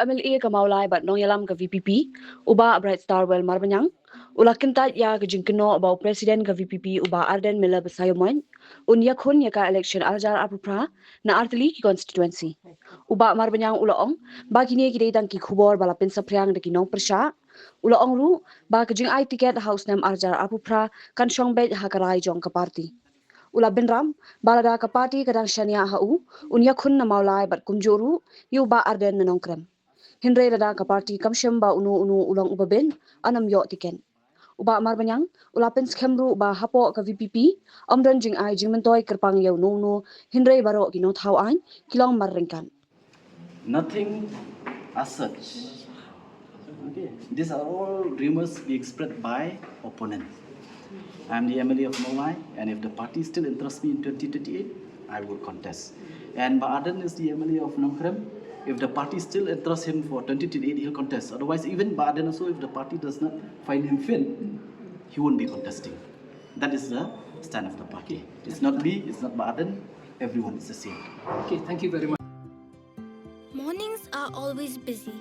MLA ka Mawlai but nong yalam ka VPP uba Bright Star well marbanyang ulakintat ya ka jingkino about president ka VPP uba Ardent mila basayomoy Iakhun ya ka election aljar apupra na Tylli ki constituency uba marbanyang ulaong bagini ki dang ki khubor balapin sapriang de ki Nongpoh ulaong ru ba ka jing I ticket house nam aljar apupra kan shongbet hakarai jong ka party Ula benram balada ka party kadang shania hau Iakhun na Mawlai but kumjuru yu ba Ardent na nongkrem Hindray rada ka party kamshem ba unu ulang ubaben anam yo tiken. Uba marbanyang ulapin skemru ba hapo ka VPP amdan jing ai jing mentoy kerpang yaw no hindray baro gino thau ain kilong marringkan. Nothing as such. Okay. These are all rumors being spread by opponents. I'm the MLA of Mawlai, and if the party still interests me in 2028, I will contest. And Ardent is the MLA of Nongkrem. If the party still interests him for 2028, he'll contest. Otherwise, even Ardent also, if the party does not find him fit, he won't be contesting. That is the stand of the party. It's not me, it's not Ardent. Everyone is the same. Okay, thank you very much. Mornings are always busy.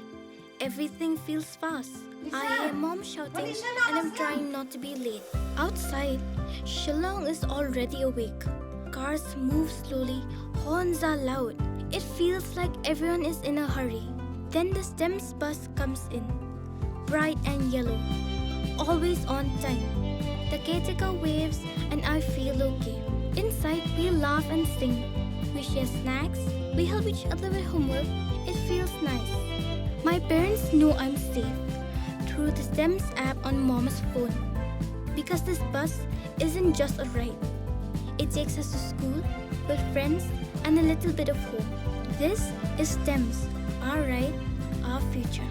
Everything feels fast. I hear mom shouting and I'm trying not to be late. Outside, Shillong is already awake. Cars move slowly, horns are loud. It feels like everyone is in a hurry. Then the STEMS bus comes in, bright and yellow, always on time. The caretaker waves and I feel okay. Inside, we laugh and sing. We share snacks, we help each other with homework. It feels nice. My parents know I'm safe through the STEMS app on mom's phone. Because this bus isn't just a ride. It takes us to school with friends and a little bit of hope. This is STEMS, our ride, our future.